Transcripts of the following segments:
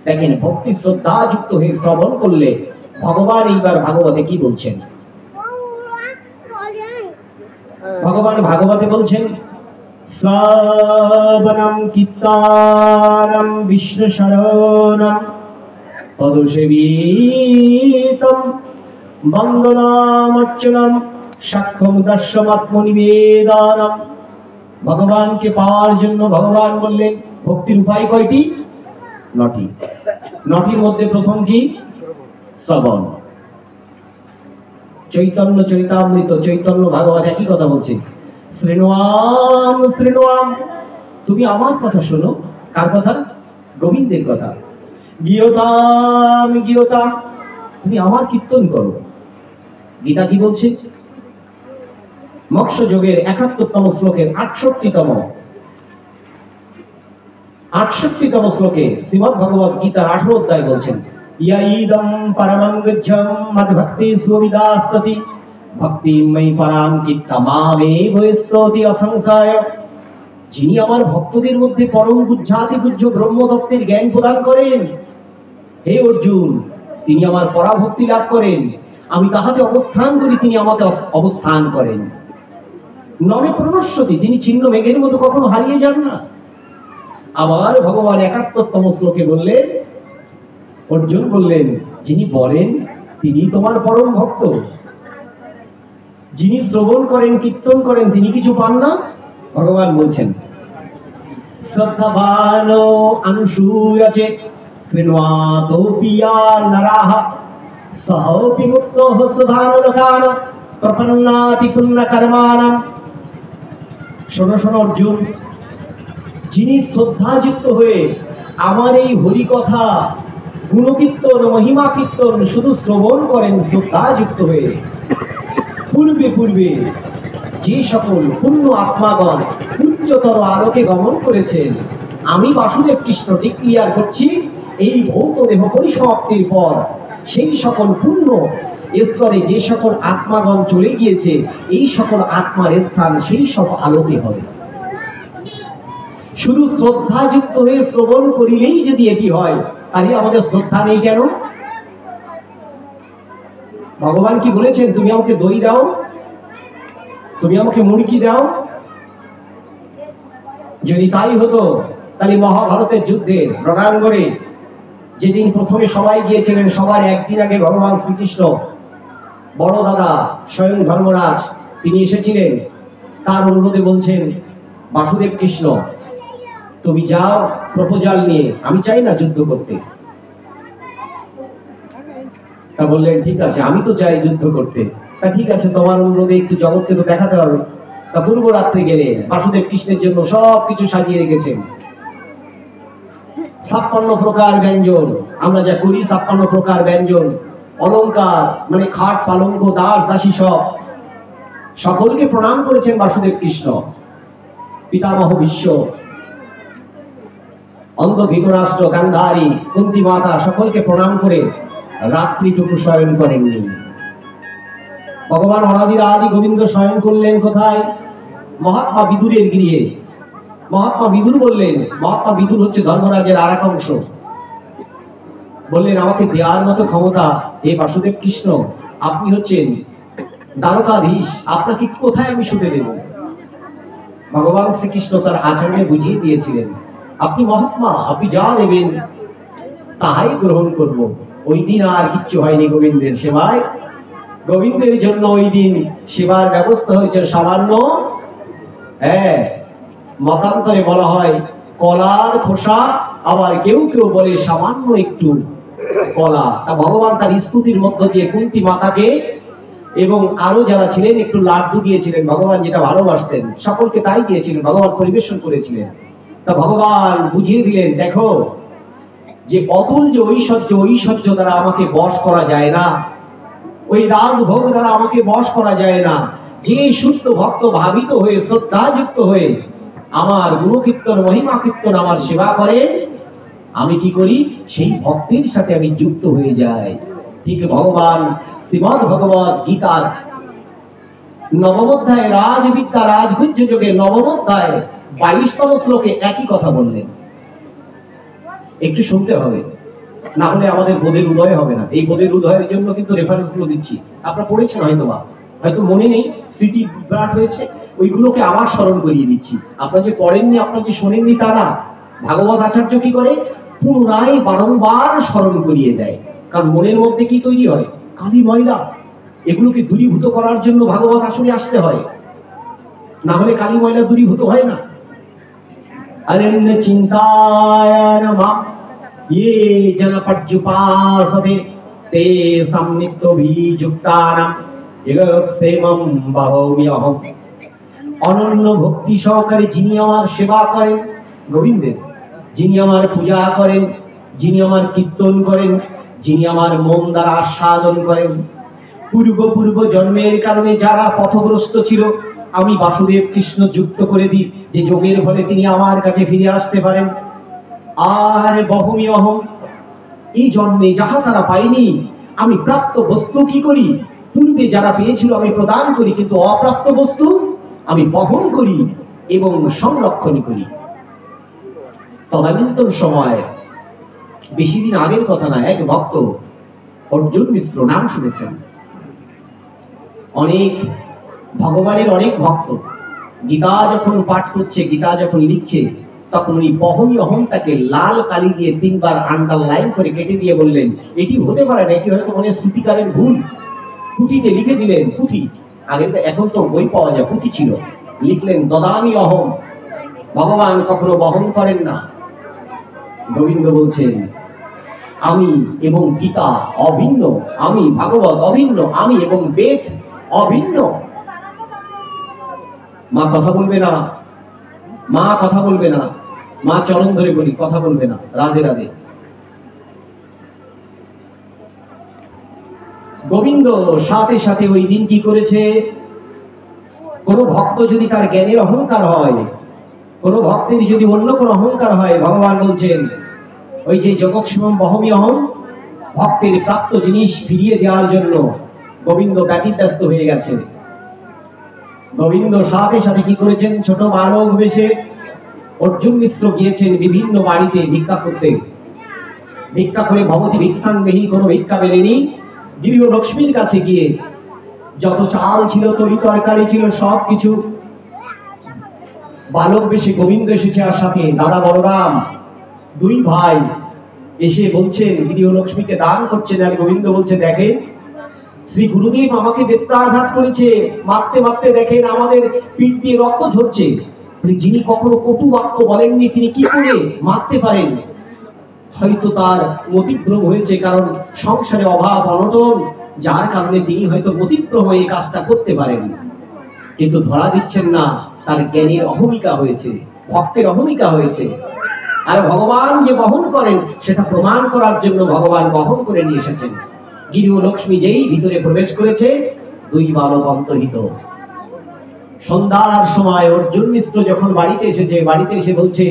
দেখেন ভক্তি শ্রদ্ধা যুক্ত হয়ে শ্রবণ করলে ভগবান এইবার ভাগবতে কি বলছেন? ভগবান ভাগবতে বলছেন শ্রবণম কীর্তনম বিষ্ণু শরণম পদসেবিতম বন্দনামর্চনম সাক্ষ্যম দর্শমাত্মনিবেদনম। ভগবানকে পাওয়ার জন্য ভগবান বললেন ভক্তির উপায় কয়টি? 9টি। 9টির মধ্যে প্রথম কি? শ্রবণ। চৈতন্য চরিতামৃত চৈতন্য ভাগবত একই কথা বলছে, শৃণুয়াম শৃণুয়াম, তুমি আমার কথা শোনো। কার কথা? গোবিন্দের কথা। গীয়তাম গীয়তাম, তুমি আমার কীর্তন করো। গীতা কি বলছে? মোক্ষ যোগের 71তম শ্লোকের 68তম শ্লোকে শ্রীমদ্ ভগবত গীতার 18 অধ্যায় বলছেন ইয়ঈদম পরমং গজ্জম মদ্ভক্তি সুবিদাসতি ভক্তিময়ী পরাম কীর্তমামেব স্তোতি অসংশয়। যিনি আমার ভক্তদের মধ্যে পরম গুহ্যাতি গুহ্য ব্রহ্মতত্ত্বের জ্ঞান প্রদান করেন, হে অর্জুন, তিনি আমার পরাভক্তি লাভ করেন। আমি তাহাতে অবস্থান করি, তিনি আমাকে অবস্থান করেন। নমে প্রণশ্যতি, তিনি ছিন্ন মেঘের মতো কখনো হারিয়ে যান না। আবার ভগবান 71তম শ্লোকে বললেন, অর্জুন বললেন, যিনি বলেন তিনি তোমার পরম ভক্ত, যিনি শ্রবণ করেন কীর্তন করেন, তিনি কিছু পান না? ভগবান বলছেন শ্রদ্ধাবান অনুসূয়চে শৃণ্বাতো নরাহ সহপি মুক্তো সুভানলোকান প্রপন্নাতি পুণ্য কর্মাণাম। শোনো শোনো অর্জুন, যিনি শ্রদ্ধাযুক্ত হয়ে আমার এই হরি কথা গুণকীর্তন মহিমা কীর্তন শুধু শ্রবণ করেন শ্রদ্ধাযুক্ত হয়ে, পূর্বে পূর্বে যে সকল পুণ্য আত্মাগণ উচ্চতর আলোকে গমন করেছেন, আমি বাসুদেব কৃষ্ণ ডিক্লিয়ার করছি এই ভৌত দেহ পরিসমাপ্তির পর সেই সকল পুণ্য স্তরে যে সকল আত্মাগণ চলে গিয়েছে, এই সকল আত্মার স্থান সেই সব আলোকে হবে। শুধু শ্রদ্ধাযুক্ত হয়ে শ্রবণ করিলেই যদি এটি হয়, তাহলে আমাদের শ্রদ্ধা নেই কেন? ভগবান কি বলেছেন তুমি আমাকে দই দাও, তুমি আমাকে মুড়কি দাও? যদি তাই হতো তাহলে মহাভারতের যুদ্ধে রণাঙ্গনে যেদিন প্রথমে সবাই গিয়েছিলেন, সবার একদিন আগে ভগবান শ্রীকৃষ্ণ বড় দাদা স্বয়ং ধর্মরাজ তিনি এসেছিলেন। তার অনুরোধে বলছেন বাসুদেব কৃষ্ণ তুমি যাও প্রপোজাল নিয়ে, আমি চাই না যুদ্ধ করতে। তা বললেন ঠিক আছে, আমি তো চাই যুদ্ধ করতে। তা ঠিক আছে, তোমার অনুরোধে একটু জগৎকে তো দেখাতে হবে। তা পূর্ব রাত্রে গেলে বাসুদেব কৃষ্ণের জন্য সব কিছু সাজিয়ে রেখেছেন। 56 প্রকার ব্যঞ্জন, আমরা যা করি 56 প্রকার ব্যঞ্জন, অলংকার মানে খাট পালঙ্ক দাস দাসী সব সকলকে প্রণাম করেছেন বাসুদেব কৃষ্ণ। পিতামহ ভীষ্ম, অন্ধ ধৃতরাষ্ট্র, গান্ধারী, কুন্তী মাতা সকলকে প্রণাম করে রাত্রিটুকু শয়ন করেননি। ভগবান অনাদির আদি গোবিন্দ শয়ন করলেন কোথায়? মহাত্মা বিদুরের গৃহে। মহাত্মা বিদুর বললেন, মহাত্মা বিদুর হচ্ছে ধর্মরাজের আর এক অংশ, বললেন আমাকে দেওয়ার মতো ক্ষমতা হে বাসুদেব কৃষ্ণ, আপনি হচ্ছেন দ্বারকাধীশ, আপনাকে কোথায় আমি শুতে দেব? ভগবান শ্রীকৃষ্ণ তার আচরণে বুঝিয়ে দিয়েছিলেন আপনি মহাত্মা, আপনি যা দেবেন তাহাই গ্রহণ করব। ওই দিন আর কিচ্ছু হয়নি গোবিন্দের সেবায়। গোবিন্দের জন্য ওই দিন সেবার ব্যবস্থা হয়েছে সামান্য, মতান্তরে বলা হয় কলার খোসা, আবার কেউ কেউ বলে সামান্য একটু কলা। তা ভগবান তার স্তুতির মধ্য দিয়ে কুন্তী মাতাকে এবং আরো যারা ছিলেন একটু লাড্ডু দিয়েছিলেন। ভগবান যেটা ভালোবাসতেন সকলকে তাই দিয়েছিলেন, ভগবান পরিবেশন করেছিলেন। তা ভগবান বুঝিয়ে দিলেন দেখো যে অতুল যে ঐশ্বর্য, ঐশ্বর্য দ্বারা আমাকে বশ করা যায় না, ওই রাজভোগ দ্বারা আমাকে বশ করা যায় না। যে শুদ্ধ ভক্ত ভাবিত হয়ে শ্রদ্ধাযুক্ত হয়ে আমার গুণকীর্তন মহিমা কীর্তন আমার সেবা করে, আমি কি করি? সেই ভক্তির সাথে আমি যুক্ত হয়ে যাই। ঠিক ভগবান শ্রীমদ্ ভগবত গীতার 9ম অধ্যায় রাজবিদ্যা রাজগুহ্য যোগে 9ম অধ্যায় 22তম শ্লোকে একই কথা বললেন। একটু শুনতে হবে। না হলে আমাদের বোধের উদয় হবে না। এই বোধের উদয়ের জন্য কিন্তু রেফারেন্স গুলো দিচ্ছি, আপনারা পড়েছেন হয়তোবা, হয়তো মনে নেই, স্মৃতি বিভ্রাট হয়েছে, ওইগুলোকে আবার স্মরণ করিয়ে দিচ্ছি। আপনারা যে পড়েননি, আপনারা যে শোনেননি তা না, ভাগবত আচার্য কি করে পুনরায় বারংবার স্মরণ করিয়ে দেয়। কারণ মনের মধ্যে কি তৈরি হয়, কালি ময়লা, এগুলোকে দূরীভূত করার জন্য ভাগবত আসলে আসতে হয়, না হলে কালি ময়লা দূরীভূত হয় না। अरण्य चिंताय नमः ये जन पर्युपासते ते संनित्तो भीजुक्तानां योगक्षेमं बाहुम्यहम्। অনন্য ভক্তি সহকারে যিনি আমার সেবা করেন, গোবিন্দের, যিনি আমার পূজা করেন, যিনি আমার কীর্তন করেন, যিনি আমার মন দ্বারা আস্বাদন করেন, পূর্ব জন্মের কারণে যারা পথভ্রষ্ট ছিল, আমি বাসুদেব কৃষ্ণ যুক্ত করে দিই যে যোগের ফলে তিনি আমার কাছে ফিরে আসতে পারেন। আর বহমি অহম, এই জন্মে যাহা তারা পায়নি, আমি প্রাপ্ত বস্তু কি করি, পূর্বে যারা পেয়েছিল আমি প্রদান করি, কিন্তু অপ্রাপ্ত বস্তু আমি বহন করি এবং সংরক্ষণ করি। তদানীন্তন সময়, বেশি দিন আগের কথা না, এক ভক্ত অর্জুন মিশ্র, নাম শুনেছেন, অনেক ভগবানের অনেক ভক্ত, গীতা যখন পাঠ করছে, গীতা যখন লিখছে, তখন উনি বহমি অহংটাকে লাল কালি দিয়ে 3 বার আন্ডারলাইন করে কেটে দিয়ে বললেন, এটি হতে পারে না, এটি হয়তো মনে শ্রুতিকারের ভুল। পুঁথিতে লিখে দিলেন, পুঁথি, আগে এখন তো বই পাওয়া যায়, পুঁথি ছিল, লিখলেন দদামি অহম, ভগবান কখনো বহন করেন না। গোবিন্দ বলছেন আমি এবং গীতা অভিন্ন, আমি ভাগবত অভিন্ন, আমি এবং বেদ অভিন্ন। মা কথা বলবে না, মা কথা বলবে না, মা চরণ ধরে বলি কথা বলবে না, রাধে রাধে। গোবিন্দ সাথে সাথে ওই দিন কি করেছে, কোন ভক্ত যদি তার জ্ঞানের অহংকার হয়, কোন ভক্তের যদি অন্য কোন অহংকার হয়, ভগবান বলছেন ওই যে যোগক্ষেমম বহমি অহম, ভক্তের প্রাপ্ত জিনিস ফিরিয়ে দেওয়ার জন্য গোবিন্দ ব্যতিব্যস্ত হয়ে গেছে। গোবিন্দ সাথে সাথে কি করেছেন, ছোট বালক বেশে অর্জুন মিশ্র গিয়েছেন বিভিন্ন বাড়িতে ভিক্ষা করতে। ভিক্ষা করে ভবতী ভিক্ষাং দেহি, কোনো ভিক্ষা মেলেনি, গৃহ লক্ষ্মীর কাছে গিয়ে যত চাল ছিল, তরি তরকারি ছিল, সব কিছু বালক বেশে গোবিন্দ এসেছে, আর সাথে দাদা বলরাম, 2 ভাই এসে বলছেন গৃহলক্ষ্মীকে দান করছেন। আর গোবিন্দ বলছে দেখেন শ্রী গুরুদেব আমাকে বেত্রাঘাত করেছে, মারতে মারতে দেখেন আমাদের পিঠ দিয়ে রক্ত ঝরছে। যিনি কখনো কটু বাক্য বলেননি তিনি কি করে মারতে পারেন? হয়তো তার মতিভ্রম হয়েছে, কারণ সংসারে অভাব অনটন, যার কারণে তিনি হয়তো মতিভ্রম হয়ে কাজটা করতে পারেন। কিন্তু ধরা দিচ্ছেন না, তার জ্ঞানের অহমিকা হয়েছে, ভক্তের অহমিকা হয়েছে। আর ভগবান যে বহন করেন সেটা প্রমাণ করার জন্য ভগবান বহন করে নিয়ে এসেছেন। গৃহ লক্ষ্মী যেই ভিতরে প্রবেশ করেছে, 2 বালক অন্তহিত। সন্ধ্যার সময় অর্জুন মিশ্র যখন বাড়িতে এসেছে, বাড়িতে এসে বলছে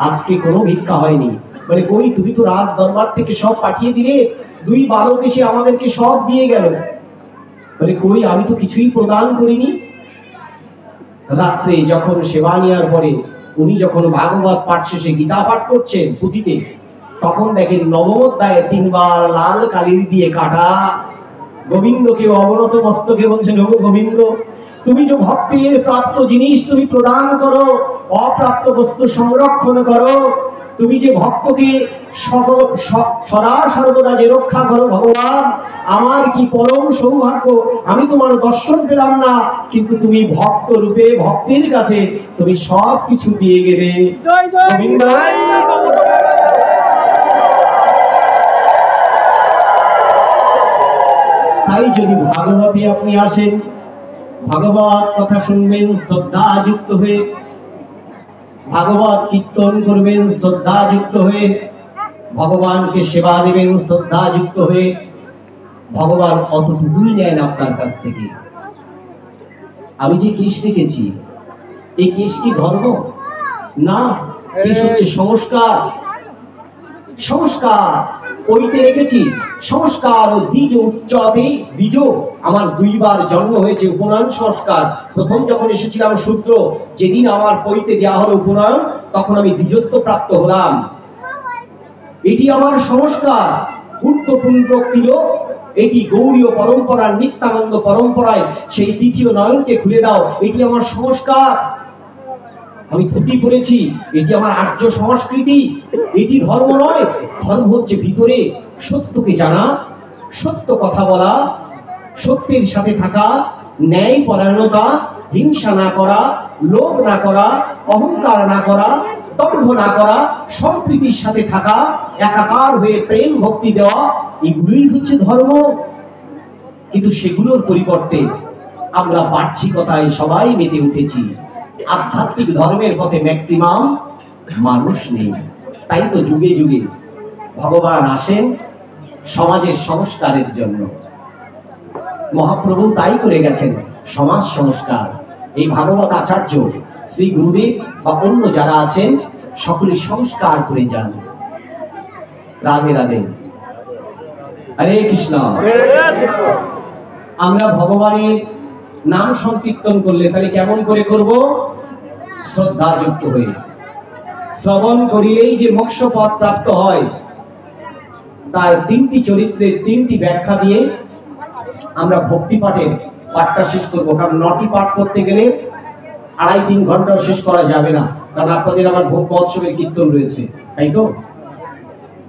আজকে কোনো ভিক্ষা হয়নি। বলে কই, তুমি তো রাজ দরবার থেকে সব পাঠিয়ে দিলে, 2 বালক এসে আমাদেরকে সব দিয়ে গেল। বলে কই, আমি তো কিছুই প্রদান করিনি। রাত্রে যখন সেবা নেওয়ার পরে উনি যখন ভাগবত পাঠ শেষে গীতা পাঠ করছেন পুঁথিতে, তখন দেখেন নবম অধ্যায়ে 3 বার লাল কালির দিয়ে কাটা। গোবিন্দকে অবনত মস্তকে বলছেন, ওগো গোবিন্দ, তুমি যে ভক্তের প্রাপ্ত জিনিস তুমি প্রদান করো, অপ্রাপ্ত বস্তু সংরক্ষণ করো, তুমি যে ভক্তকে সদা সর্বদা যে রক্ষা করো, ভগবান আমার কি পরম সৌভাগ্য, আমি তোমার দর্শন পেলাম না, কিন্তু তুমি ভক্ত রূপে ভক্তের কাছে তুমি সব কিছু দিয়ে গেলে। গোবিন্দ তাই যদি ভাগবতে আপনি আসেন, ভাগবত কথা শুনবেন শ্রদ্ধা যুক্ত হয়ে, ভাগবত কীর্তন করবেন শ্রদ্ধা যুক্ত হয়ে, ভগবানকে সেবা দেবেন শ্রদ্ধা যুক্ত হয়ে, ভগবান অতটুকুই নেন আপনার কাছ থেকে। আমি যে কেশ রেখেছি, এই কেশ কি ধর্ম না, কেশ হচ্ছে সংস্কার। সংস্কার ওইতে রেখেছি, সংস্কার ও দ্বিজ উচ্চতে। দ্বিজ আমার 2 বার জন্ম হয়েছে, উপনয়ন সংস্কার। প্রথম যখন এসেছিলাম শূদ্র, যেদিন আমার পৈতে দেওয়া হলো উপনয়ন, তখন আমি দ্বিজত্ব প্রাপ্ত হলাম। এটি আমার সংস্কার। ঊর্ধ্বপুণ্ড্রক তিলক, এটি গৌড়ীয় পরম্পরার নিত্যানন্দ পরম্পরায় সেই তৃতীয় নয়নকে খুলে দাও, এটি আমার সংস্কার। আমি ধুতি পরেছি, এটি আমার আর্য সংস্কৃতি। এটি ধর্ম নয়, ধর্ম হচ্ছে ভিতরে সত্যকে জানা, সত্য কথা বলা, সত্যের সাথে থাকা, ন্যায় পরায়ণতা, হিংসা না করা, লোভ না করা, অহংকার না করা, দম্ভ না করা, সম্প্রীতির সাথে থাকা, একাকার হয়ে প্রেম ভক্তি দেওয়া, এগুলোই হচ্ছে ধর্ম। কিন্তু সেগুলোর পরিবর্তে আমরা বাহ্যিকতায় সবাই মেতে উঠেছি, আধ্যাত্মিক ধর্মের পথে ম্যাক্সিমাম মানুষ নেই। তাই তো যুগে যুগে ভগবান আসেন সমাজের সংস্কারের জন্য। মহাপ্রভু তাই করে গেছেন, সমাজ সংস্কার। এই ভাগবত আচার্য শ্রী গুরুদেব বা অন্য যারা আছেন সকলে সংস্কার করে যান। রাধে রাধে, হরে কৃষ্ণ। আমরা ভগবানের নাম সংকীর্তন করলে তাহলে কেমন করে করব? শ্রদ্ধাযুক্ত হয়ে। শ্রবণ করিলেই যে মোক্ষ পথ প্রাপ্ত হয়, তার তিনটি চরিত্রের তিনটি ব্যাখ্যা দিয়ে আমরা ভক্তি পাঠের পাঠটা শেষ করব। কারণ 9টি পাঠ করতে গেলে 2.5-3 ঘন্টাও শেষ করা যাবে না, কারণ আপনাদের আমার ভোগ মহোৎসবের কীর্তন রয়েছে, তাই তো?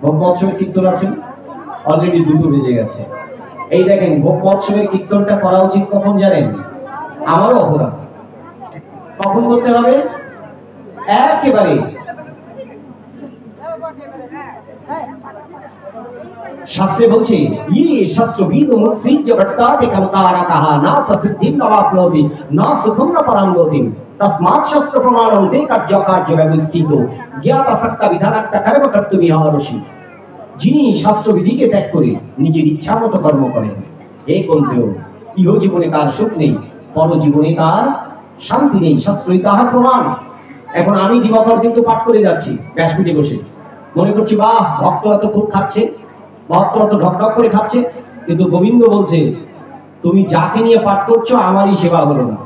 ভোগ মহোৎসবের কীর্তন আছে, অলরেডি 2টো বেজে গেছে। এই দেখেন, ভোগ মহোৎসবের কীর্তনটা করা উচিত কখন জানেন? আমারও অপরাধ। কখন করতে হবে? একেবারে শাস্ত্রে বলছে, ইয়ে শাস্ত্রবিদ মুসৃজ্য ভট্টাদি কমকারা কাহা না সসিদ্ধিম নবাপ্নোতি না সুখম না পরাম গতিম তস্মাৎ শাস্ত্র প্রমাণং তে কার্য ব্যবস্থিত জ্ঞাতাসক্তা বিধানাক্তা কর্ম কর্তুমি হরষি। যিনি শাস্ত্রবিধিকে ত্যাগ করে নিজের ইচ্ছা মতো কর্ম করেন, এ বলতেও ইহ জীবনে তার সুখ নেই, পর জীবনে তার শান্তি নেই, শাস্ত্রই তাহার প্রমাণ। এখন আমি দিবাকর কিন্তু পাঠ করে যাচ্ছি ব্যাসপীঠে বসে, মনে করছি বাহ, ভক্তরা তো খুব খাচ্ছে, ভক্তরা তো ঢকঢক করে খাচ্ছে, কিন্তু গোবিন্দ বলছে তুমি যাকে নিয়ে পাঠ করছো আমারই সেবা হলো না,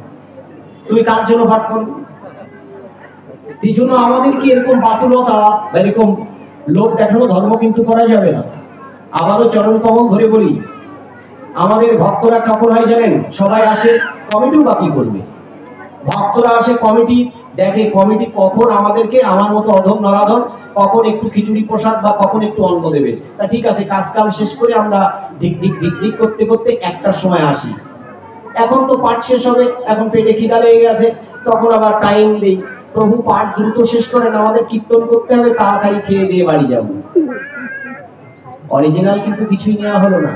তুমি কার জন্য পাঠ করো? এই জন্য আমাদেরকে এরকম বাতুলতা বা এরকম লোক দেখানো ধর্ম কিন্তু করা যাবে না। আবারও চরণ কমল ধরে বলি, আমাদের ভক্তরা কখন হয় জানেন? সবাই আসে, কমিটিও বাকি করবে, ভক্তরা আসে কমিটি দেখে, কমিটি কখন আমাদেরকে আমার মতো অধম নরাধম কখন একটু খিচুড়ি প্রসাদ বা কখন একটু অন্ন দেবে। তা ঠিক আছে, কাজ কাম শেষ করে আমরা ঢিক ঢিক ঢিক ঢিক করতে করতে 1টার সময় আসি। এখন তো পাঠ শেষ হবে, এখন পেটে খিদা লেগে গেছে, তখন আবার টাইম দেই, প্রভু পাঠ দ্রুত শেষ করেন, আমাদের কীর্তন করতে হবে, তাড়াতাড়ি খেয়ে দিয়ে বাড়ি যাব। অরিজিনাল কিন্তু কিছুই নেওয়া হলো না,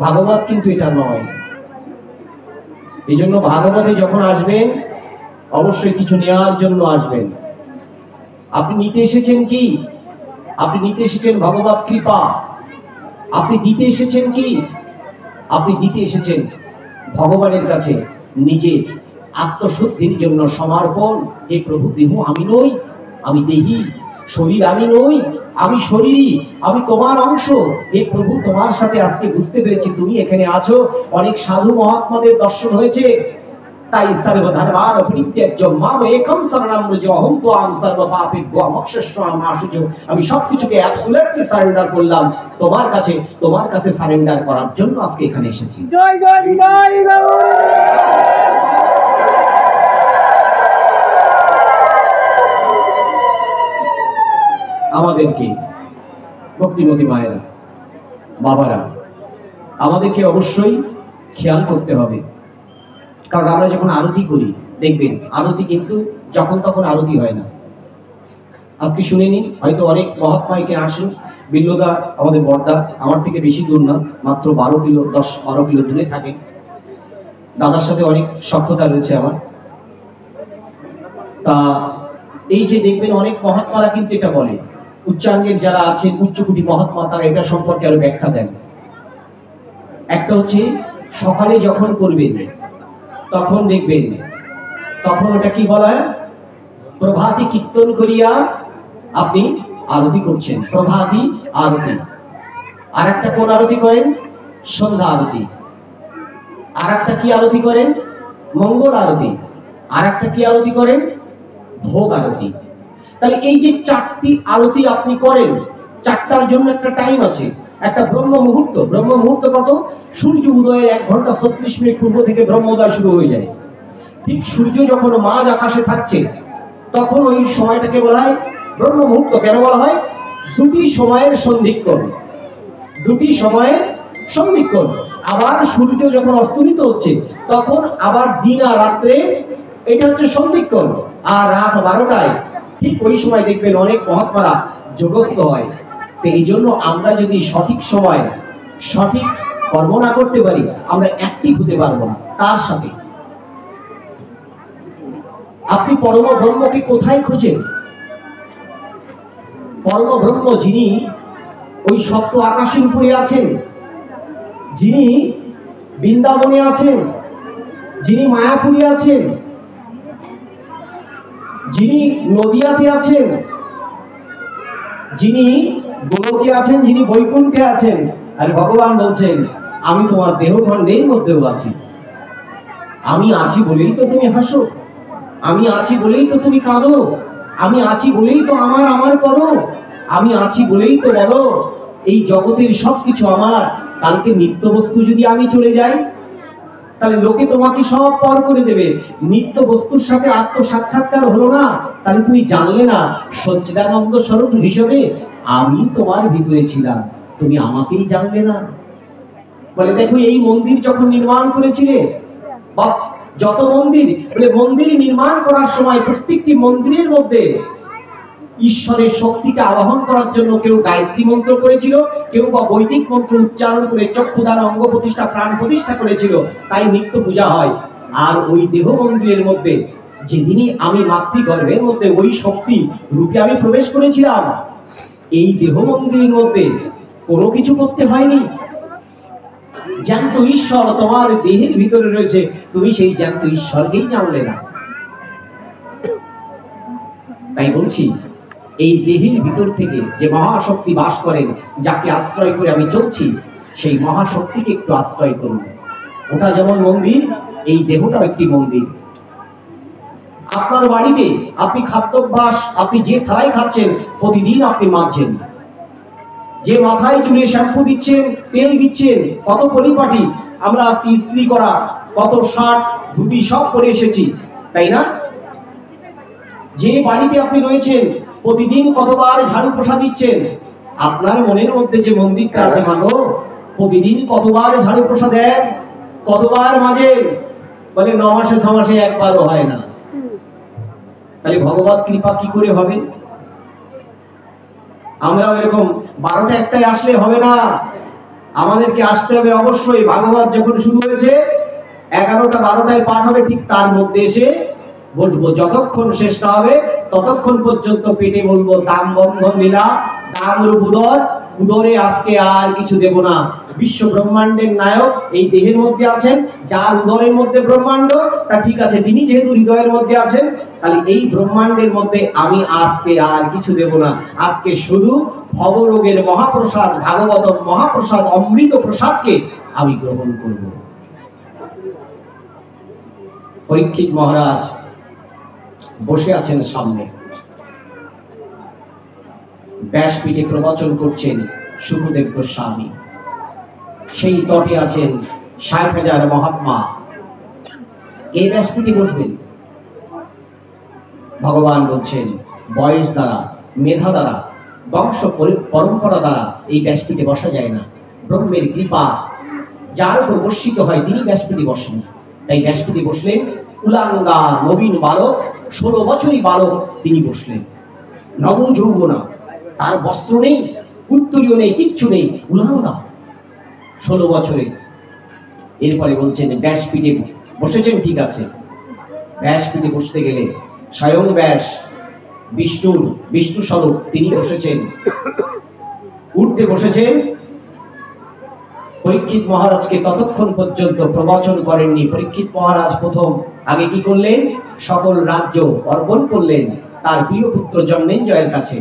ভাগবত কিন্তু এটা নয়। এই জন্য ভাগবতে যখন আসবেন অবশ্যই কিছু নেওয়ার জন্য আসবেন। আপনি নিতে এসেছেন কি? আপনি নিতে এসেছেন ভগবত কৃপা। আপনি দিতে এসেছেন কি? আপনি দিতে এসেছেন ভগবানের কাছে নিজের আত্মশুদ্ধির জন্য সমর্পণ। হে প্রভু, দেহ আমি নই, আমি দেহি, শরীর আমি নই, আমি শরীরই, আমি তোমার অংশ। হে প্রভু, তোমার সাথে আজকে বুঝতে পেরেছি তুমি এখানে আছো। অনেক সাধু মহাত্মাদের দর্শন হয়েছে, তাই সর্বধর্মার পরিত্যাজ্য মাম একম শরণম ব্রজ অহং ত্বাম সর্বপাপেভ্যো মোক্ষয়স্যামি মা শুচো। আমি সবকিছুকে অ্যাবসলিউটলি সারেন্ডার করলাম তোমার কাছে, তোমার কাছে সারেন্ডার করার জন্য আজকে এখানে এসেছি। জয় জয় জয় গৌর। আমাদেরকে ভক্তিমতী মায়েরা, বাবারা, আমাদেরকে অবশ্যই খেয়াল করতে হবে। কারণ আমরা যখন আরতি করি, দেখবেন আরতি কিন্তু যখন তখন আরতি হয় না। আজকে শুনে নিন, হয়তো অনেক মহাত্মা এখানে আসেন, বিল্লদা আমাদের বড়দা, আমার থেকে বেশি দূর না, মাত্র 12 কিলো 10-12 কিলো দূরে থাকে। দাদার সাথে অনেক সখ্যতা রয়েছে আমার। তা এই যে দেখবেন অনেক মহাত্মারা কিন্তু এটা বলে, উচ্চাঙ্গের যারা আছে উচ্চকোটি মহাত্মা, তারা এটা সম্পর্কে আরো ব্যাখ্যা দেন। একটা হচ্ছে সকালে যখন করবেন তখন দেখবেন, তখন ওটা কি বলা হয়? প্রভাতী কীর্তন করিয়া আপনি আরতি করছেন, প্রভাতী আরতি। আর একটা কোন আরতি করেন? সন্ধ্যা আরতি। আর একটা কি আরতি করেন? মঙ্গল আরতি। আর একটা কি আরতি করেন? ভোগ আরতি। তাহলে এই যে 4টি আরতি আপনি করেন, 4টার জন্য একটা টাইম আছে, একটা ব্রহ্ম মুহূর্ত। ব্রহ্ম মুহূর্ত কত? সূর্য উদয়ের 1 ঘন্টা 36 মিনিট পূর্ব থেকে ব্রহ্মোদয় শুরু হয়ে যায়। ঠিক সূর্য যখন মাঝ আকাশে থাকছে তখন ওই সময়টাকে বলা হয় ব্রহ্ম মুহূর্ত। কেন বলা হয়? দুটি সময়ের সন্ধিক্ষণ, দুটি সময়ের সন্ধিক্ষণ। আবার সূর্য যখন অস্তমিত হচ্ছে তখন আবার দিন আর রাত্রে, এটা হচ্ছে সন্ধিক্ষণ। আর রাত 12টায় ঠিক ওই সময় দেখবেন অনেক মহাত্মারা যোগস্থ হয়। তো এই জন্য আমরা যদি সঠিক সময় সঠিক কর্ম না করতে পারি আমরা অ্যাক্টিভ হতে পারবো না। তার সাথে আপনি পরম ব্রহ্মকে কোথায় খোঁজেন? পরম ব্রহ্ম যিনি ওই সপ্ত আকাশের উপরে আছেন, যিনি বৃন্দাবনে আছেন, যিনি মায়াপুরে আছেন, যিনি নদিয়াতে আছেন, যিনি গোলকে আছেন, যিনি বৈকুণ্ঠে আছেন। আর ভগবান বলছেন আমি তোমার দেহখণ্ডের মধ্যেও আছি। আমি আছি বলেই তো তুমি হাসো, আমি আছি বলেই তো তুমি কাঁদো, আমি আছি বলেই তো আমার আমার করো, আমি আছি বলেই তো বলো এই জগতের সবকিছু আমার। কালকে নিত্য বস্তু যদি আমি চলে যাই তাহলে লোকে তোমাকে সব পর করে দেবে। নিত্য বস্তুর সাথে আত্মসাক্ষাৎকার হলো না, তাহলে তুমি জানলে না সচ্চিদানন্দ স্বরূপ হিসেবে আমি তোমার ভিতরে ছিলাম, তুমি আমাকেই জানলে না। বলে দেখো এই মন্দির যখন নির্মাণ করেছিলে বা যত মন্দির, বলে মন্দির নির্মাণ করার সময় প্রত্যেকটি মন্দিরের মধ্যে ঈশ্বরের শক্তিকে আবাহন করার জন্য কেউ গায়ত্রী মন্ত্র করেছিল, কেউ বা বৈদিক মন্ত্র উচ্চারণ করে চক্ষুদান, অঙ্গ প্রতিষ্ঠা, প্রাণ প্রতিষ্ঠা করেছিল। তাই নিত্য পূজা হয়। আর ওই দেহ মন্দিরের মধ্যে যেদিনই আমি মাতৃগর্ভের মধ্যে ওই শক্তি রূপে আমি প্রবেশ করেছিলাম, এই দেহ মন্দিরের মধ্যে কোনো কিছু করতে হয়নি। জ্যান্ত ঈশ্বর তোমার দেহের ভিতরে রয়েছে, তুমি সেই জ্যান্ত ঈশ্বরকেই জানলে না। তাই বলছি এই দেহের ভিতর থেকে যে মহাশক্তি বাস করেন, যাকে আশ্রয় করে আমি চলছি, সেই মহাশক্তিকে একটু আশ্রয় করুন। ওটা যেমন মন্দির, এই দেহটাও একটি মন্দির। আপনার বাড়িতে আপনি খাদ্যাভ্যাস, আপনি যে থালায় খাচ্ছেন প্রতিদিন আপনি মাজছেন, যে মাথায় চুলে শ্যাম্পু দিচ্ছেন, তেল দিচ্ছেন, কত পরিপাটি। আমরা আজকে ইস্ত্রি করা কত শার্ট ধুতি সব পরে এসেছি, তাই না? যে বাড়িতে আপনি রয়েছেন প্রতিদিন কতবার ঝাড়ু পোছা দিচ্ছেন। আপনার মনের মধ্যে যে মন্দিরটা আছে মাগো, প্রতিদিন কতবার ঝাড়ু পোছা দেন, কতবার মাজেন? বলে 9 মাসে 6 মাসে একবারও হয় না। তাহলে ভগবত কৃপা কি করে হবে? আমরাও এরকম 12টা 1টায় আসলে হবে না, আমাদেরকে আসতে হবে অবশ্যই। ভাগবত যখন শুরু হয়েছে 11টা 12টায় পাঠ হবে, ঠিক তার মধ্যে এসে বসবো। যতক্ষণ শেষ না হবে ততক্ষণ পর্যন্ত পেটে বলবো দাম বন্ধন লীলা, দাম রূপ উদর, উদরে আজকে আর কিছু দেব না। বিশ্ব ব্রহ্মাণ্ডের নায়ক এই দেহের মধ্যে আছেন, যার উদরের মধ্যে ব্রহ্মাণ্ড, তা ঠিক আছে, তিনি যেহেতু হৃদয়ের মধ্যে আছেন, তাহলে এই ব্রহ্মাণ্ডের মধ্যে আমি আজকে আর কিছু দেব না। আজকে শুধু ভবরোগের মহাপ্রসাদ, ভাগবত মহাপ্রসাদ, অমৃত প্রসাদকে আমি গ্রহণ করব। পরীক্ষিত মহারাজ বসে আছেন সামনে, ব্যাসপীঠে প্রবচন করছেন শুকদেব গোস্বামী। সেই তটে আছেন 60,000 মহাত্মা। এই ব্যাসপীঠে বসবেন। ভগবান বলছেন বয়স দ্বারা, মেধা দ্বারা, বংশ পরম্পরা দ্বারা এই ব্যাসপীঠে বসা যায় না। ব্রহ্মের কৃপা যার উপর বর্ষিত হয় তিনি ব্যাসপীঠে বসেন। তাই ব্যাসপীঠে বসলেন উলাঙ্গা নবীন বালক, 16 বছরই বালক তিনি বসলেন। নব যৌবনা, তার বস্ত্র নেই, উত্তরীয় নেই, কিচ্ছু নেই, উলাঙ্গা 16 বছরে। এরপরে বলছেন ব্যাসপীঠে বসেছেন, ঠিক আছে। ব্যাসপীঠে বসতে গেলে স্বয়ং ব্যাস বিষ্ণু স্বরূপ তিনি বসেছেন, উঠতে বসেছেন। পরীক্ষিত মহারাজকে ততক্ষণ পর্যন্ত প্রবচন করেননি। পরীক্ষিত মহারাজ প্রথম আগে কি করলেন? সকল রাজ্য অর্পণ করলেন তার প্রিয় পুত্র জন্মেঞ্জয়ের কাছে।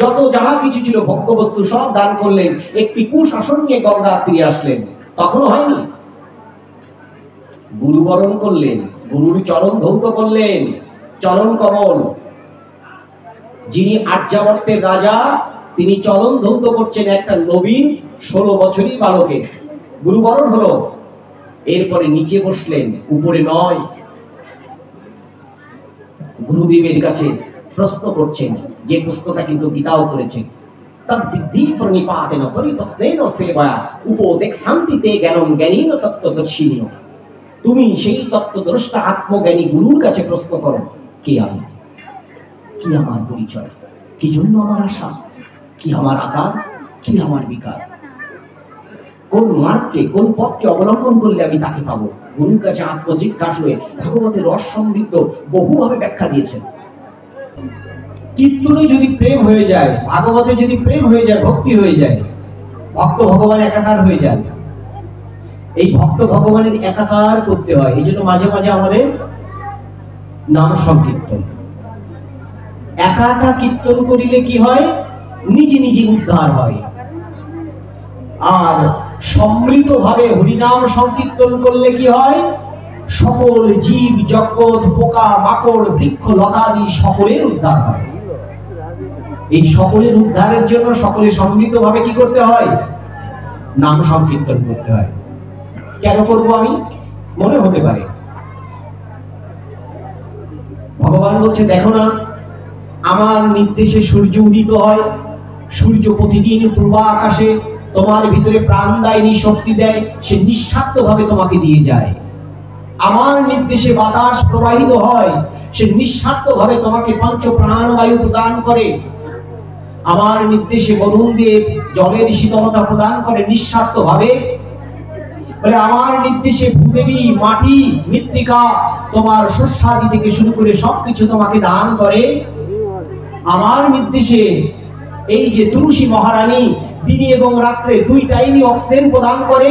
যত যাহা কিছু ছিল ভোগ্য বস্তু সব দান করলেন। একটি কুশাসন নিয়ে গঙ্গার তীরে আসলেন, তখনও হয়নি। গুরুবরণ করলেন, গুরুর চরণ ধৌত করলেন, চরণ কমল। যিনি আর্যাবর্তের রাজা তিনি চরণ ধৌত করছেন একটা নবীন 16 বছরই বালকে। গুরুবরণ হলো, এরপরে নিচে বসলেন, উপরে নয়। গুরুদেবের কাছে প্রশ্ন করছেন, যে প্রশ্নটা কিন্তু গীতাও করেছেন, তদ্বিদ্ধি প্রণিপাতেন পরিপ্রশ্নেন সেবয়া উপদেক্ষান্তিতে জ্ঞানম জ্ঞানীন তত্ত্বদর্শিনী। তুমি সেই তত্ত্বদ্রষ্টা আত্মজ্ঞানী গুরুর কাছে প্রশ্ন করো, কে আমি, কি আমার পরিচয়, কি জন্য আমার আশা, কি আমার আকার, কি আমার বিকার, কোন মার্গকে, কোন পথকে অবলম্বন করলে আমি তাকে পাবো। গুরুর কাছে আত্মজিজ্ঞাসা হয়ে ভাগবতের রস সমৃদ্ধ বহুভাবে ব্যাখ্যা দিয়েছেন। কীর্তনে যদি প্রেম হয়ে যায়, ভাগবতে যদি প্রেম হয়ে যায়, ভক্তি হয়ে যায়, ভক্ত ভগবান একাকার হয়ে যায়। এই ভক্ত ভগবানের একাকার করতে হয়। এই জন্য মাঝে মাঝে আমাদের নাম সংকীর্তন। একা একা কীর্তন করিলে কি হয়, নিজে নিজে উদ্ধার হয়। আর সম্মিলিত ভাবে হরিনাম সংকীর্তন করলে কি হয়, সকল জীব জগৎ, পোকা মাকড়, বৃক্ষ লতাদি সকলের উদ্ধার হয়। এই সকলের উদ্ধারের জন্য সকলে সম্মিলিত ভাবে কি করতে হয়, নাম সংকীর্তন করতে হয়। কেন করব আমি, মনে হতে পারে ভগবান বলছে, দেখো না আমার নির্দেশে সূর্য উদিত হয়, সূর্য প্রতিদিন পূর্ব আকাশে তোমার ভিতরে প্রাণদায়িনী শক্তি দেয়, সে নিঃস্বার্থ ভাবে তোমাকে দিয়ে যায়। আমার নির্দেশে বাতাস প্রবাহিত হয়, সে নিঃস্বার্থ ভাবে তোমাকে পঞ্চ প্রাণবায়ু প্রদান করে। আমার নির্দেশে বরুণ দেব জলের শীতলতা প্রদান করে নিঃস্বার্থ ভাবে। বলে আমার নির্দেশে ভূদেবী মাটি মৃত্তিকা তোমার শস্যাদি থেকে শুরু করে সবকিছু তোমাকে দান করে। আমার নির্দেশে এই যে তুলসী মহারানী দিনে এবং রাত্রে 2 টাইমই অক্সিজেন প্রদান করে,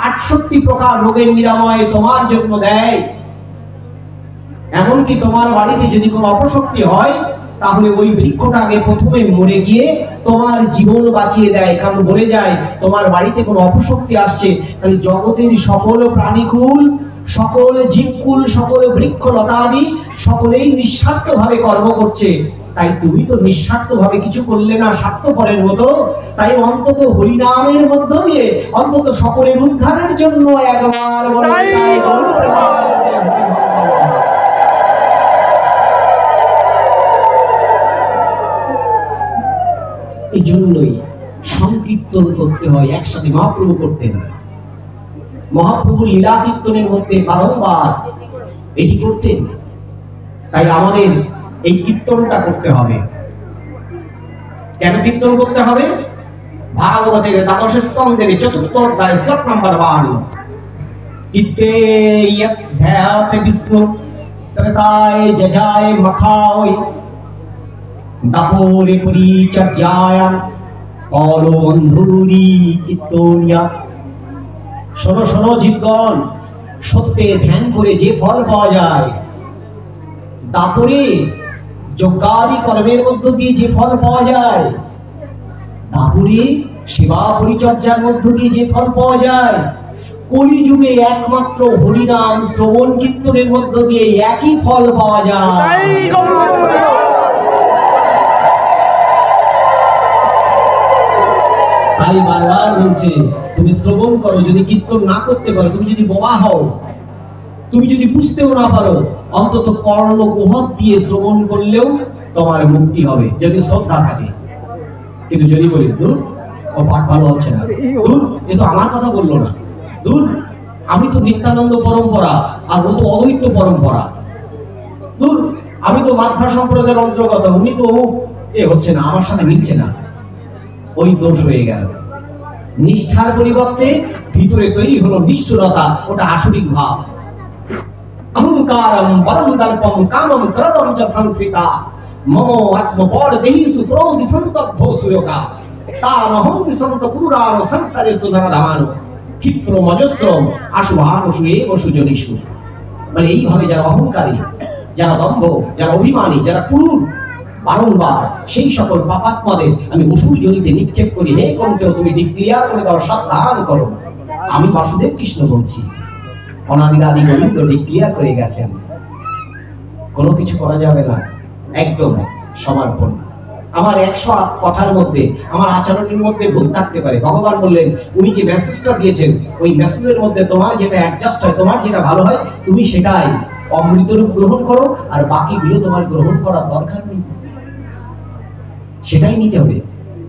68 প্রকার রোগের নিরাময় তোমার জন্য দেয়। এমনকি তোমার বাড়িতে যদি কোনো অপশক্তি হয়, তাহলে ওই বৃক্ষটা আগে প্রথমে মরে গিয়ে তোমার জীবন বাঁচিয়ে দেয়। কারণ বলে যায়, তোমার বাড়িতে কোনো অপশক্তি আসছে, তাহলে জগতের সকল প্রাণীকুল, সকল জীবকুল, সকল বৃক্ষ লতাদি সকলেই নিঃস্বার্থ ভাবে কর্ম করছে। তাই তুমি তো নিঃস্বার্থ ভাবে কিছু করলে না, স্বার্থপরের মতো। তাই অন্তত হরিনামের মধ্য দিয়ে অন্তত সকলের উদ্ধারের জন্য একবার এই জন্যই সংকীর্তন করতে হয়, একসাথে মহাপ্রভু করতেন। মহাপ্রভু লীলা কীর্তনের মধ্যে বারংবার এটি করতেন। তাই আমাদের এই কীর্তনটা করতে হবে। কেন কীর্তন করতে হবে? ভাগবতের 12 স্কন্ধের 4th অধ্যায় শ্লোক নাম্বার 1, কীর্তে ধ্যাত বিষ্ণু ত্রেতায় যজায় মখায় দাপরে পরিচর্যায়াম কলো অন্ধুরি কীর্তনিয়া। শোনো শোনো জীবগণ, সত্যে ধ্যান করে যে ফল পাওয়া যায়, দাপরে যজ্ঞাদি কর্মের মধ্য দিয়ে যে ফল পাওয়া যায়, দাপরে সেবা পরিচর্যার মধ্য দিয়ে যে ফল পাওয়া যায়, কলিযুগে একমাত্র হরিনাম শ্রবণ কীর্তনের মধ্য দিয়ে একই ফল পাওয়া যায়। তাই বারবার বলছে, তুমি শ্রবণ করো, যদি কীর্তন না করতে পারো, তুমি যদি বোমা হও, তুমি যদি বুঝতেও না পারো, অন্তত কর্ণকুহর দিয়ে শ্রবণ করলেও তোমার মুক্তি হবে, যদি শ্রদ্ধা থাকে। কিন্তু যদি বলি দূর, ও পাঠ ভালো হচ্ছে না, দূর, এ তো আমার কথা বললো না, দূর, আমি তো নিত্যানন্দ পরম্পরা আর ও তো অদ্বৈত পরম্পরা, দূর, আমি তো মাধ্যা সম্প্রদায়ের অন্তর্গত, উনি তো অমুক, এ হচ্ছে না, আমার সাথে মিলছে না, ওই দোষ হয়ে গেল। নিষ্ঠার পরিবর্তে ভিতরে তৈরি হলো নিষ্ঠুরতা, ওটা আসরিক ভাব। অহংকারম বলম দর্পম কামম ক্রোধম চ সংশ্রিতা মম আত্মপর দেহিসু ক্রোধি সন্তব্ধ সুয়োগা তামহং বিসন্ত কুরুরাম সংসারেষু নরধান ক্ষিপ্র মজস্রম আশুভানুষু এব সুজনিষু। মানে এইভাবে যারা অহংকারী, যারা দম্ভ, যারা অভিমানী, যারা ক্রূর, বারংবার সেই সকল পাপাত্মাদের আমি অসুর জনিতে নিক্ষেপ করি। হে কন্তেও, তুমি ডিক্লিয়ার করে দাও, সাবধান করো, আমি বাসুদেব কৃষ্ণ বলছি। অনাদিরাদি গোবিন্দ ডিক্লিয়ার করে গেছেন, কোনো কিছু করা যাবে না, একদম সমর্পণ। আমার 100 কথার মধ্যে, আমার আচরণের মধ্যে ভুল থাকতে পারে। ভগবান বললেন উনি যে মেসেজটা দিয়েছেন ওই মেসেজের মধ্যে তোমার যেটা অ্যাডজাস্ট হয়, তোমার যেটা ভালো হয়, তুমি সেটাই অমৃতরূপ গ্রহণ করো, আর বাকিগুলো তোমার গ্রহণ করার দরকার নেই। সেটাই নিতে হবে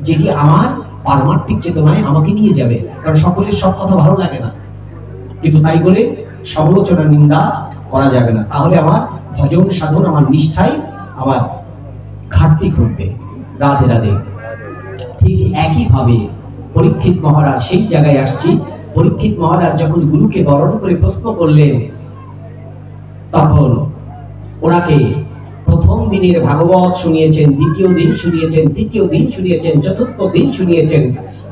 যেটি আমার পারমার্থিক চেতনায় আমাকে নিয়ে যাবে। কারণ সকলের সব কথা ভালো লাগে না, কিন্তু তাই বলে সমালোচনা নিন্দা করা যাবে না, তাহলে আমার ভজন সাধন, আমার নিষ্ঠায় আমার ঘাটতি ঘটবে। রাধে রাধে। ঠিক একইভাবে পরীক্ষিত মহারাজ, সেই জায়গায় আসছি, পরীক্ষিত মহারাজ যখন গুরুকে বরণ করে প্রশ্ন করলেন, তখন ওনাকে প্রথম দিনের ভাগবত শুনিয়েছেন, দ্বিতীয় দিন শুনিয়েছেন, তৃতীয় দিন শুনিয়েছেন, চতুর্থ দিন শুনিয়েছেন।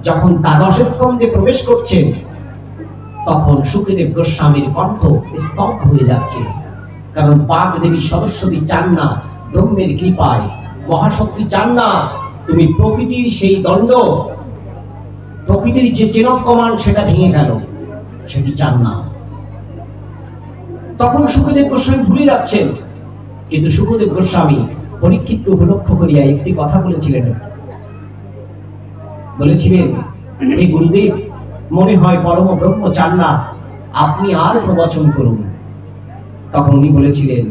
যখন দ্বাদশ স্কন্ধে প্রবেশ করছেন তখন সুখদেব গোস্বামীর কণ্ঠ স্তব্ধ হয়ে যাচ্ছে। কারণ বাগদেবী সরস্বতী চান না ব্রহ্মের কৃপায়, মহাশক্তি চান না তুমি প্রকৃতির সেই দণ্ড, প্রকৃতির যে চেনক কমান সেটা ভেঙে গেল, সেটি চান না। তখন সুখদেব গোস্বামী ভুলে যাচ্ছেন, কিন্তু সুখদেব গোস্বামী পরীক্ষিতকে উপলক্ষ করিয়া একটি কথা বলেছিলেন, হে গুরুদেব, মনে হয় পরম ব্রহ্ম চান না, আপনি আর প্রবচন করুন। তখন উনি বলেছিলেন,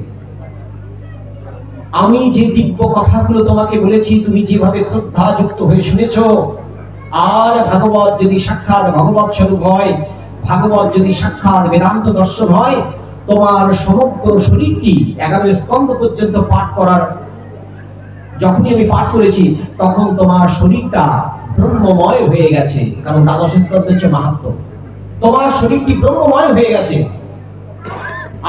আমি যে দিব্য কথাগুলো তোমাকে বলেছি, তুমি যেভাবে শ্রদ্ধা যুক্ত হয়ে শুনেছ, আর ভাগবত যদি সাক্ষাৎ ভগবত স্বরূপ হয়, ভাগবত যদি সাক্ষাৎ বেদান্ত দর্শন হয়, তোমার সমগ্র শরীরটি 11 স্কন্ধ পর্যন্ত পাঠ করার, যখনই আমি পাঠ করেছি তখন তোমার শরীরটা ব্রহ্মময় হয়ে গেছে। কারণ দ্বাদশ স্কন্ধ হচ্ছে মাহাত্ম্য, তোমার শরীরটি ব্রহ্মময় হয়ে গেছে।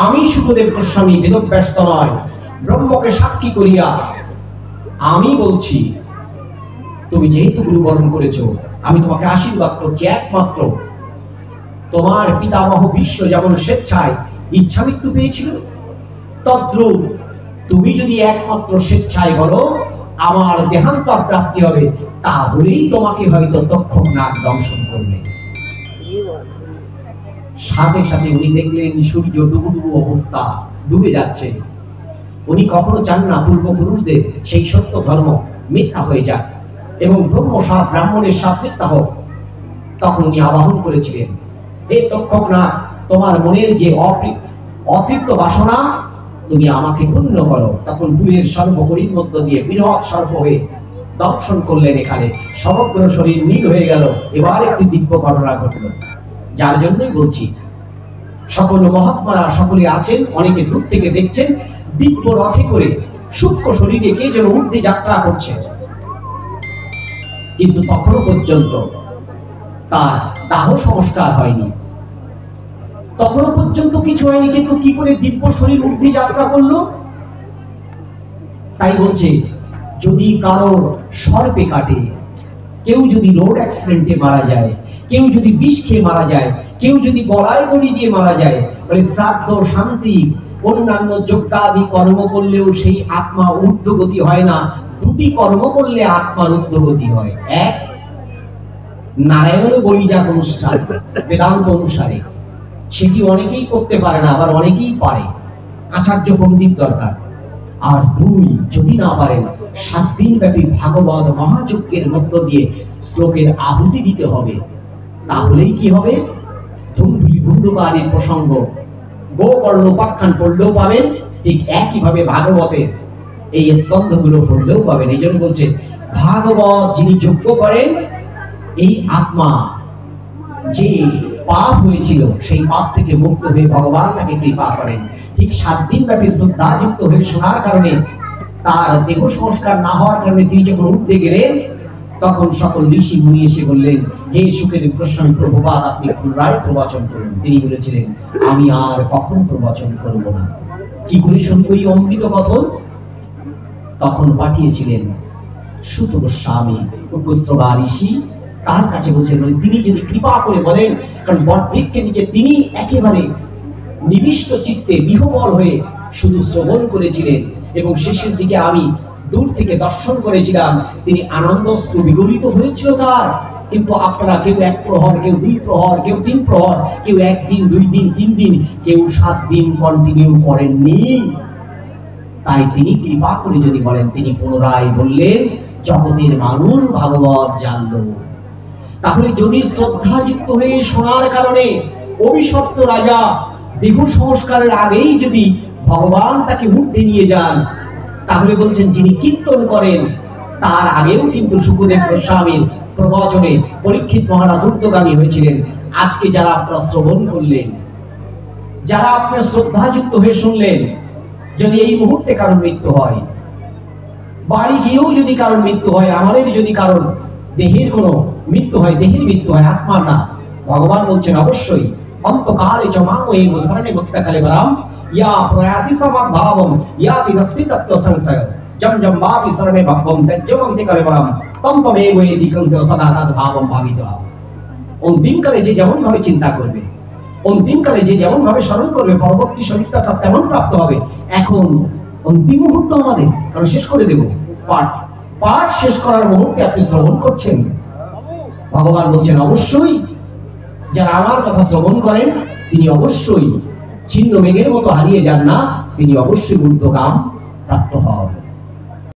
আমি সুখদেব গোস্বামী বেদব্যস্ত নয়, ব্রহ্মকে সাক্ষী করিয়া আমি বলছি, তুমি যেহেতু গুরু বরণ করেছো, আমি তোমাকে আশীর্বাদ করছি। একমাত্র তোমার পিতামহ বিশ্ব যেমন স্বেচ্ছায় ইচ্ছা মৃত্যু পেয়েছিল, তদ্রূপ তুমি যদি একমাত্র স্বেচ্ছায় বলো আমার দেহান্ত প্রাপ্তি হবে, তাহলেই তোমাকে হয়তো তক্ষক নাগ দংশন করবে। সাথে সাথে উনি দেখলেন সূর্য ডুবুডুবু অবস্থা, ডুবে যাচ্ছে। উনি কখনো চান না পূর্বপুরুষদের সেই সত্য ধর্ম মিথ্যা হয়ে যাক এবং ব্রহ্ম সাপ ব্রাহ্মণের সাপ মিথ্যা হোক। তখন উনি আবাহন করেছিলেন, হে তক্ষক নাগ, তোমার মনের যে অতৃপ্ত বাসনা তুমি আমাকে পূর্ণ করো। তখন ভূমের সর্বকরীর মধ্য দিয়ে বৃহৎ সর্প হয়ে দংশন করলেন। এখানে সমগ্র শরীর নীল হয়ে গেল। এবার একটি দিব্য ঘটনা ঘটল, যার জন্যই বলছি সকল মহাত্মারা সকলে আছেন, অনেকে দূর থেকে দেখছেন, দিব্য রথে করে সূক্ষ্ম শরীরে কে যেন ঊর্ধ্বে যাত্রা করছে, কিন্তু তখনও পর্যন্ত তার দাহ সংস্কার হয়নি, তখনও পর্যন্ত কিছু হয়নি, কিন্তু কি করে দিব্য শরীর ঊর্ধ্বে যাত্রা করলো? তাই বলছে, যদি কারোর সর্পে কাটে, কেউ যদি রোড অ্যাক্সিডেন্টে মারা যায়, কেউ যদি বিষ খেয়ে মারা যায়, কেউ যদি গলায় দড়ি দিয়ে মারা যায়, মানে শ্রাদ্ধ শান্তি অন্যান্য যজ্ঞাদি কর্ম করলেও সেই আত্মা ঊর্ধ্বগতি হয় না। দুটি কর্ম করলে আত্মার ঊর্ধ্বগতি হয়। এক, নারায়ণ বলিযাগ অনুষ্ঠান বেদান্ত অনুসারে, সেটি অনেকেই করতে পারে না, আবার অনেকেই পারে, আচার্য পণ্ডিত দরকার। আর দুই, যদি না পারেন 7 দিন ব্যাপী ভাগবত মহাযজ্ঞের মধ্য দিয়ে শ্লোকের আহুতি দিতে হবে। তাহলেই কি হবে? ধুমধুলি ধুন্ধুকারীর প্রসঙ্গ গোকর্ণ উপাখ্যান পড়লেও পাবেন, ঠিক একইভাবে ভাগবতের এই স্কন্ধগুলো পড়লেও পাবেন। এই জন্য বলছে, ভাগবত যিনি যজ্ঞ করেন, এই আত্মা যে পাপ হয়েছিল সেই পাপ থেকে মুক্ত হয়ে ভগবান তাকে কৃপা করেন। ঠিক 7 দিন ব্যাপী শ্রদ্ধা যুক্ত হয়ে শোনার কারণে, তার দেহ সংস্কার না হওয়ার কারণে তিনি যখন উঠতে গেলেন, তখন সকল ঋষি মুনি এসে বললেন, হে সুখদেব গোস্বামী প্রভুপাদ, আপনি পুনরায় প্রবচন করুন। তিনি বলেছিলেন, আমি আর কখন প্রবচন করব না। কি করে শুনবো এই অমৃত কথন? তখন পাঠিয়েছিলেন সুত গোস্বামী উগ্রশ্রবা ঋষি, তার কাছে বলছেন, তিনি যদি কৃপা করে বলেন, কারণ বটবৃক্ষের নিচে তিনি একেবারে নিবিষ্ট চিত্তে বিহবল হয়ে শুধু শ্রবণ করেছিলেন, এবং শেষের দিকে আমি দূর থেকে দর্শন করেছিলাম, তিনি আনন্দ বিগলিত হয়েছিল তার। কিন্তু আপনারা কেউ 1 প্রহর, কেউ 2 প্রহর, কেউ 3 প্রহর, কেউ 1 দিন, 2 দিন, 3 দিন, কেউ 7 দিন কন্টিনিউ করেননি। তাই তিনি কৃপা করে যদি বলেন, তিনি পুনরায় বললেন, জগতের মানুষ ভাগবত জানলো। তাহলে যদি শ্রদ্ধাযুক্ত হয়ে শোনার কারণে অভিশপ্ত রাজা দেহ সংস্কারের আগেই যদি ভগবান তাকে ঊর্ধ্বে নিয়ে যান, তাহলে বলছেন যিনি কীর্তন করেন তার আগেও কিন্তু শুকদেব গোস্বামীর প্রবচনে পরীক্ষিত মহারাজ ঊর্ধ্বগামী হয়েছিলেন। আজকে যারা আপনারা শ্রবণ করলেন, যারা আপনার শ্রদ্ধাযুক্ত হয়ে শুনলেন, যদি এই মুহূর্তে কারণ মৃত্যু হয়, বাড়ি গিয়েও যদি কারণ মৃত্যু হয়, আমাদের যদি কারণ দেহের কোনো মৃত্যু হয়, দেহের মৃত্যু হয়, আত্মার না, ভগবান বলছেন অবশ্যই অন্তকালে চ মাং এই শরণে ভক্তকালে বরাম ইয়া প্রয়াতি সমাদ ভাবম ইয়াতি নস্তি তত্ত্ব সংশয় জম জম বাপি শরণে ভক্তম তজ্জমন্তি কালে বরাম তম তমেব এদিকং সদা তদ ভাবম ভাবিত। অন্তিমকালে যে যেমন ভাবে চিন্তা করবে, অন্তিমকালে যে যেমন ভাবে স্মরণ করবে, পরবর্তী শরীরটা তার তেমন প্রাপ্ত হবে। এখন অন্তিম মুহূর্ত আমাদের, কারণ শেষ করে দেব পাঠ, পাঠ শেষ করার মুহূর্তে আপনি শ্রবণ করছেন। ভগবান বলছেন অবশ্যই যারা আমার কথা শ্রবণ করেন তিনি অবশ্যই ছিন্ন মেঘের মতো হারিয়ে যান না, তিনি অবশ্যই ঊর্ধ্বগাম প্রাপ্ত হন।